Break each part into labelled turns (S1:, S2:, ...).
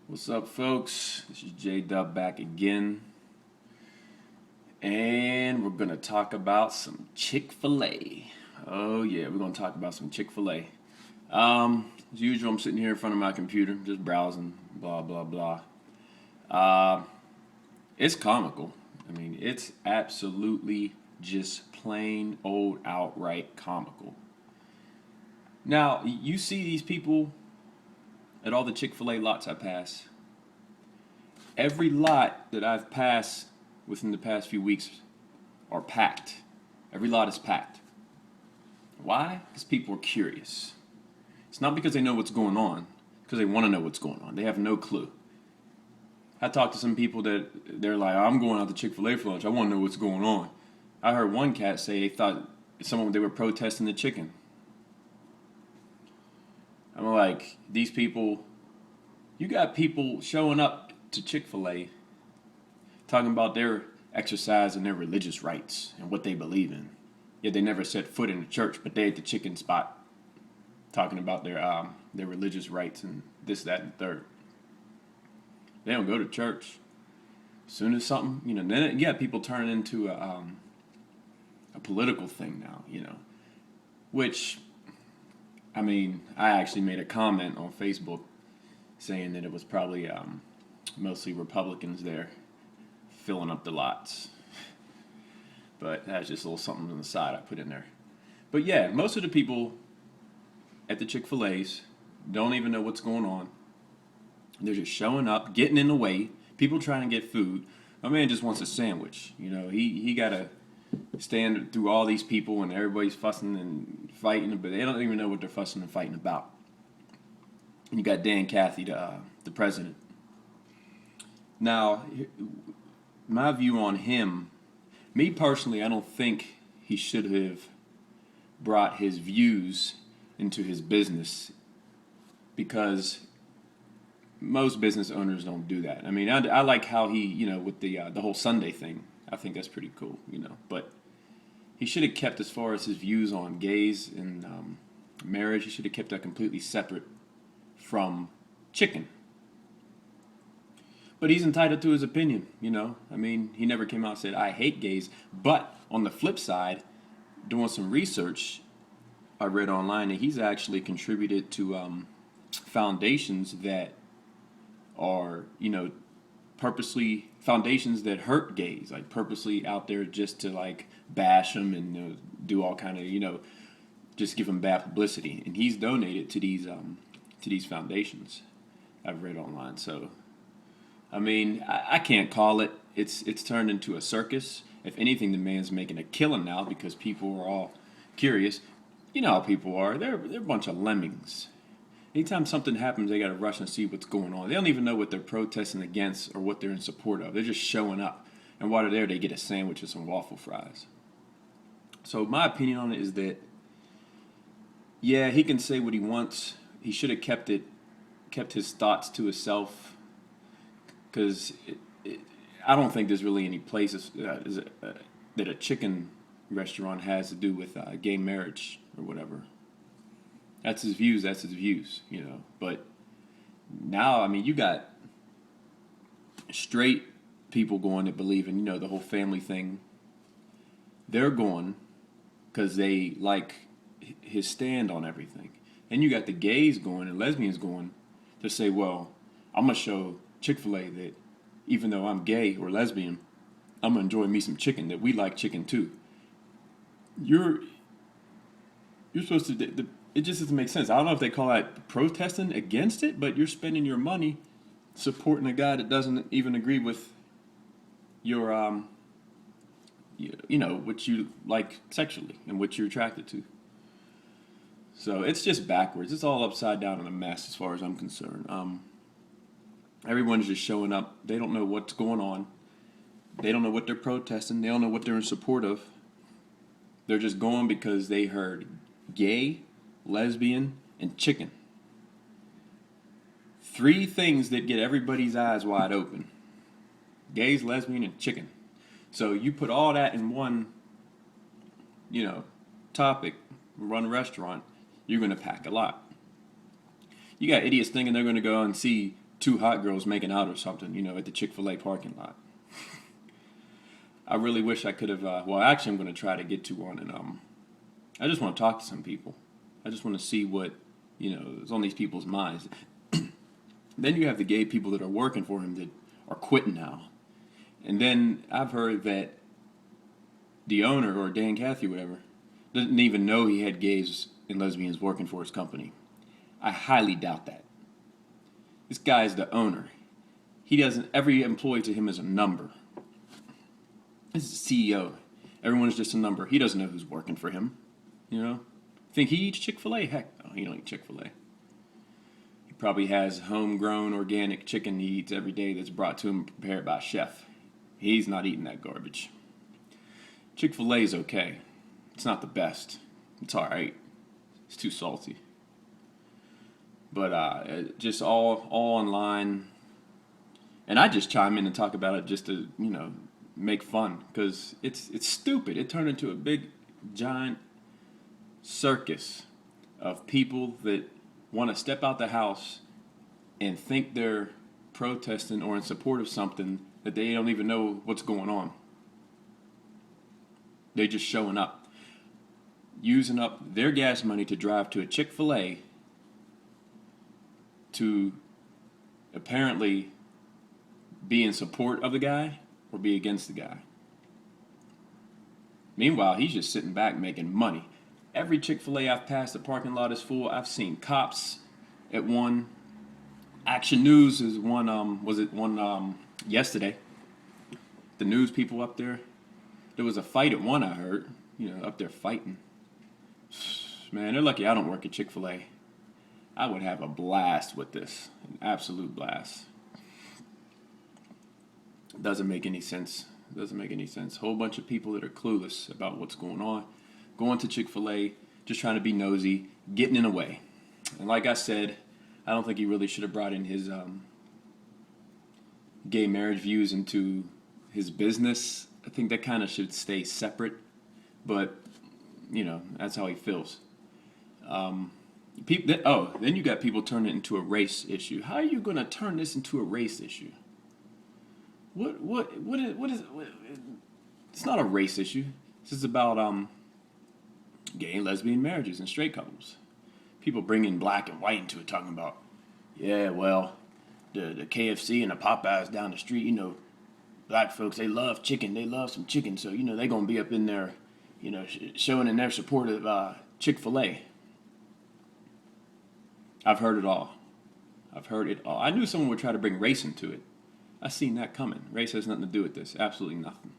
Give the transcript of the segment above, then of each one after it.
S1: What's up, folks? This is J Dub back again, and we're gonna talk about some Chick-fil-A. Oh yeah, we're gonna talk about some Chick-fil-A. As usual, I'm sitting here in front of my computer, just browsing, blah blah blah. Uh, it's comical. I mean, it's absolutely just plain old outright comical. Now, you see these people at all the Chick-fil-A lots I pass. Every lot that I've passed within the past few weeks are packed. Every lot is packed. Why? Because people are curious. It's not because they know what's going on, because they want to know what's going on. They have no clue. I talked to some people that they're like, I'm going out to Chick-fil-A for lunch. I want to know what's going on. I heard one cat say they thought they were protesting the chicken. I'm like, these people, you got people showing up to Chick-fil-A talking about their exercise and their religious rights and what they believe in. Yet they never set foot in the church, but they at the chicken spot talking about their religious rights and this, that, and third. They don't go to church. As soon as something, then people turn into a political thing now, which, I mean, I actually made a comment on Facebook saying that it was probably mostly Republicans there filling up the lots. But that's just a little something on the side I put in there. But yeah, most of the people at the Chick-fil-A's don't even know what's going on. They're just showing up, getting in the way, people trying to get food. My man just wants a sandwich. He got to stand through all these people and everybody's fussing and fighting, but they don't even know what they're fussing and fighting about. And you got Dan Cathy, the president. Now, my view on him, me personally, I don't think he should have brought his views into his business, because most business owners don't do that. I mean, I like how he, with the whole Sunday thing. I think that's pretty cool, But he should have kept, as far as his views on gays and marriage, he should have kept that completely separate from chicken. But he's entitled to his opinion, I mean, he never came out and said, I hate gays. But on the flip side, doing some research, I read online that he's actually contributed to foundations that are, purposely, foundations that hurt gays, like purposely out there just to like bash them and do all kind of, just give them bad publicity. And he's donated to these foundations I've read online. So, I mean, I can't call it. It's turned into a circus. If anything, the man's making a killing now because people are all curious. You know how people are. They're a bunch of lemmings. Anytime something happens, they got to rush and see what's going on. They don't even know what they're protesting against or what they're in support of. They're just showing up. And while they're there, they get a sandwich and some waffle fries. So my opinion on it is that, yeah, he can say what he wants. He should have kept his thoughts to himself, because I don't think there's really any places that a chicken restaurant has to do with gay marriage or whatever. That's his views. But now, I mean, you got straight people going that believe in, the whole family thing. They're going because they like his stand on everything. And you got the gays going and lesbians going to say, well, I'm going to show Chick-fil-A that even though I'm gay or lesbian, I'm going to enjoy me some chicken, that we like chicken too. You're supposed to, it just doesn't make sense. I don't know if they call that protesting against it, but you're spending your money supporting a guy that doesn't even agree with your, what you like sexually and what you're attracted to. So it's just backwards. It's all upside down and a mess as far as I'm concerned. Everyone's just showing up. They don't know what's going on. They don't know what they're protesting. They don't know what they're in support of. They're just going because they heard gay, lesbian, and chicken. 3 things that get everybody's eyes wide open. Gays, lesbian, and chicken. So you put all that in one, topic, run a restaurant, you're going to pack a lot. You got idiots thinking they're going to go and see two hot girls making out or something, at the Chick-fil-A parking lot. I really wish I could have. Well, actually, I'm going to try to get to one, and I just want to talk to some people. I just want to see what is on these people's minds. Then you have the gay people that are working for him that are quitting now, and then I've heard that the owner or Dan Cathy, whatever, doesn't even know he had gays and lesbians working for his company. I highly doubt that. This guy is the owner. He doesn't. Every employee to him is a number. This is the CEO. Everyone is just a number. He doesn't know who's working for him. Think he eats Chick-fil-A? Heck no, he don't eat Chick-fil-A. He probably has homegrown organic chicken he eats every day that's brought to him prepared by a chef. He's not eating that garbage. Chick-fil-A is okay. It's not the best. It's all right. It's too salty. But just all online. And I just chime in and talk about it just to, make fun, because it's stupid. It turned into a big giant circus of people that want to step out the house and think they're protesting or in support of something that they don't even know what's going on. They're just showing up, using up their gas money to drive to a Chick-fil-A to apparently be in support of the guy or be against the guy. Meanwhile, he's just sitting back making money. Every Chick-fil-A I've passed, the parking lot is full. I've seen cops at one. Action News is one, yesterday. The news people up there. There was a fight at one, I heard. Up there fighting. Man, they're lucky I don't work at Chick-fil-A. I would have a blast with this. An absolute blast. Doesn't make any sense. Whole bunch of people that are clueless about what's going on. Going to Chick-fil-A, just trying to be nosy, getting in the way. And like I said, I don't think he really should have brought in his gay marriage views into his business. I think that kind of should stay separate. But, that's how he feels. Then you got people turning it into a race issue. How are you going to turn this into a race issue? What is it's not a race issue. This is about gay and lesbian marriages and straight couples. People bringing black and white into it, talking about, yeah, well, the KFC and the Popeyes down the street, black folks, they love chicken. They love some chicken. So, they're going to be up in there, showing in their support of Chick-fil-A. I've heard it all. I knew someone would try to bring race into it. I seen that coming. Race has nothing to do with this. Absolutely nothing.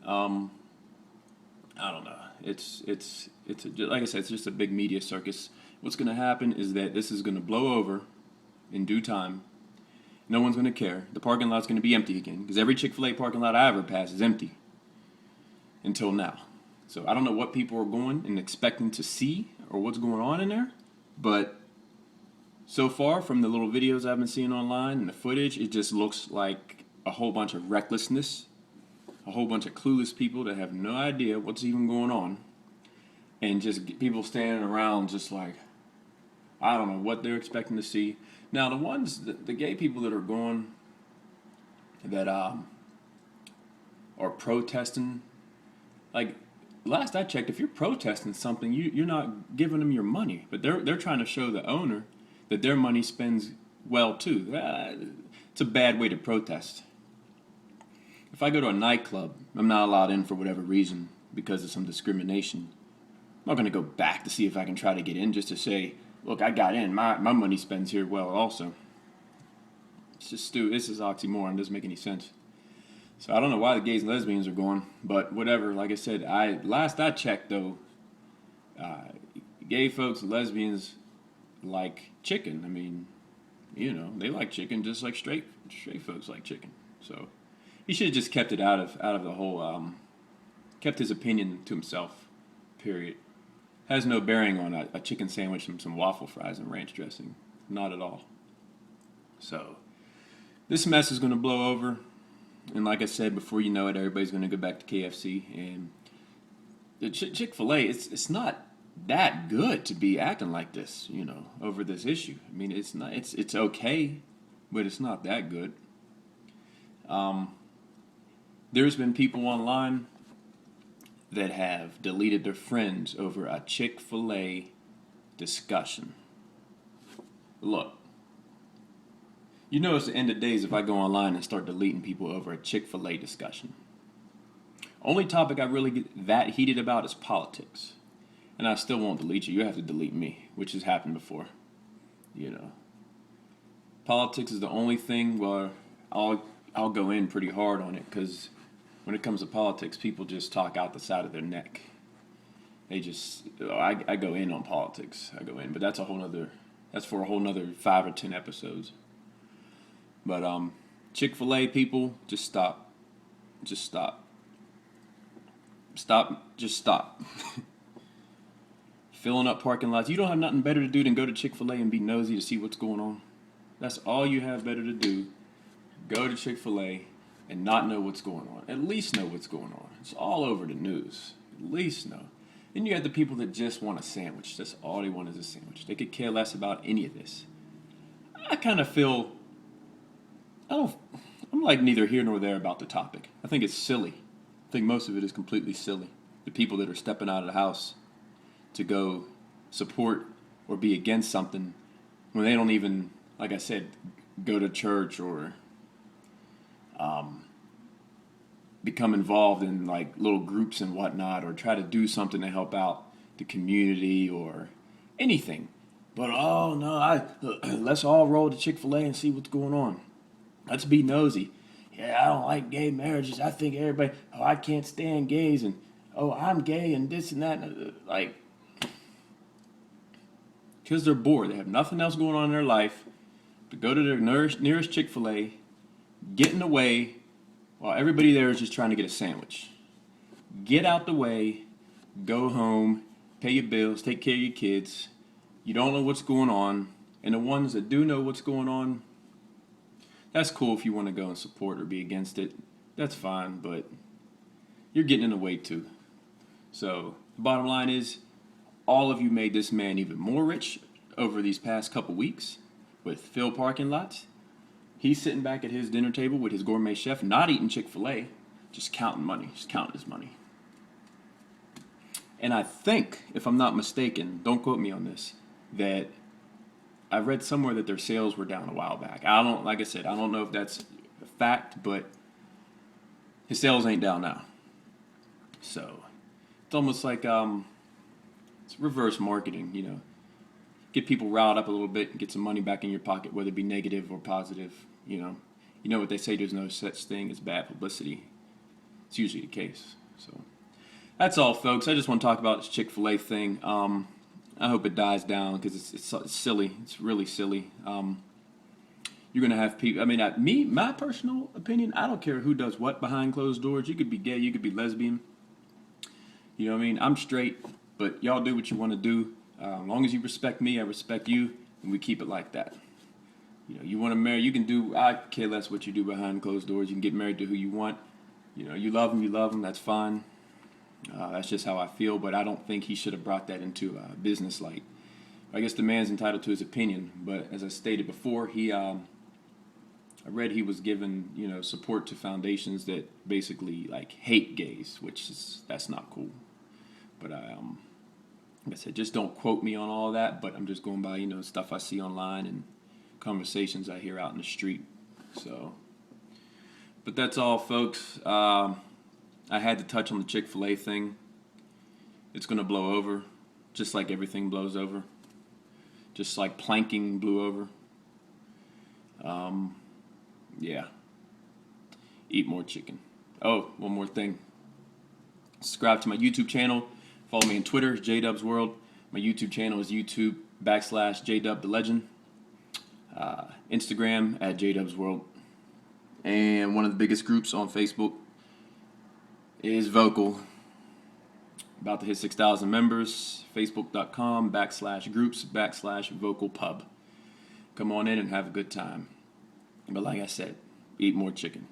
S1: I don't know. It's like I said, it's just a big media circus. What's going to happen is that this is going to blow over in due time. No one's going to care. The parking lot's going to be empty again, because every Chick-fil-A parking lot I ever pass is empty until now. So I don't know what people are going and expecting to see or what's going on in there, but so far from the little videos I've been seeing online and the footage, it just looks like a whole bunch of recklessness, a whole bunch of clueless people that have no idea what's even going on, and just people standing around just like, I don't know what they're expecting to see. Now, the gay people that are going, that are protesting, like, last I checked, if you're protesting something, you're not giving them your money, but they're trying to show the owner that their money spends well too. It's a bad way to protest. If I go to a nightclub, I'm not allowed in for whatever reason because of some discrimination. I'm not going to go back to see if I can try to get in just to say, look, I got in. My money spends here well also. It's just this is oxymoron. It doesn't make any sense. So I don't know why the gays and lesbians are going, but whatever. Like I said, last I checked though, gay folks and lesbians like chicken. I mean, they like chicken just like straight folks like chicken. So he should have just kept it out of the whole, kept his opinion to himself, period. Has no bearing on a chicken sandwich and some waffle fries and ranch dressing. Not at all. So this mess is going to blow over. And like I said, before you know it, everybody's going to go back to KFC. And the Chick-fil-A, it's not that good to be acting like this, over this issue. I mean, it's not. It's okay. but it's not that good. There's been people online that have deleted their friends over a Chick-fil-A discussion. Look, you know it's the end of days if I go online and start deleting people over a Chick-fil-A discussion. Only topic I really get that heated about is politics. And I still won't delete you. You have to delete me, which has happened before. You know. Politics is the only thing where I'll go in pretty hard on it, because when it comes to politics, people just talk out the side of their neck. I go in on politics. I go in, but that's for a whole nother 5 or 10 episodes. But Chick-fil-A people, just stop. Just stop. Just stop. Filling up parking lots. You don't have nothing better to do than go to Chick-fil-A and be nosy to see what's going on. That's all you have better to do. Go to Chick-fil-A and not know what's going on. At least know what's going on. It's all over the news. At least know. Then you have the people that just want a sandwich. That's all they want is a sandwich. They could care less about any of this. I kind of feel, I'm like neither here nor there about the topic. I think it's silly. I think most of it is completely silly. The people that are stepping out of the house to go support or be against something when they don't even, like I said, go to church or become involved in like little groups and whatnot, or try to do something to help out the community or anything. But oh no, let's all roll to Chick-fil-A and see what's going on. Let's be nosy. Yeah, I don't like gay marriages. I think everybody, I can't stand gays, and I'm gay and this and that. Like, because they're bored. They have nothing else going on in their life, to go to their nearest Chick-fil-A, get in the way while everybody there is just trying to get a sandwich. Get out the way, go home, pay your bills, take care of your kids. You don't know what's going on. And the ones that do know what's going on, that's cool if you want to go and support or be against it. That's fine, but you're getting in the way too. So the bottom line is, all of you made this man even more rich over these past couple weeks with filled parking lots. He's sitting back at his dinner table with his gourmet chef, not eating Chick-fil-A, just counting money, just counting his money. And I think, if I'm not mistaken, don't quote me on this, that I read somewhere that their sales were down a while back. Like I said, I don't know if that's a fact, but his sales ain't down now. So it's almost like it's reverse marketing, you know. Get people riled up a little bit and get some money back in your pocket, whether it be negative or positive, you know. You know what they say, there's no such thing as bad publicity. It's usually the case. So that's all, folks. I just want to talk about this Chick-fil-A thing. I hope it dies down, because it's silly. It's really silly. You're going to have people, I mean, my personal opinion, I don't care who does what behind closed doors. You could be gay, you could be lesbian. You know what I mean? I'm straight, but y'all do what you want to do. As long as you respect me, I respect you, and we keep it like that. You know, you want to marry, you can do, I care less what you do behind closed doors. You can get married to who you want. You know, you love them, that's fine. That's just how I feel, but I don't think he should have brought that into business light. I guess the man's entitled to his opinion, but as I stated before, I read he was given, you know, support to foundations that basically like hate gays, that's not cool. But like I said, just don't quote me on all that, but I'm just going by, you know, stuff I see online and conversations I hear out in the street. So, but that's all, folks. I had to touch on the Chick-fil-A thing. It's going to blow over, just like everything blows over. Just like planking blew over. Yeah. Eat more chicken. Oh, one more thing. Subscribe to my YouTube channel. Follow me on Twitter, JDubsWorld. My YouTube channel is YouTube.com/JDubTheLegend. Instagram @JDubsWorld. And one of the biggest groups on Facebook is Vocal. About to hit 6,000 members. Facebook.com/groups/VocalPub. Come on in and have a good time. But like I said, eat more chicken.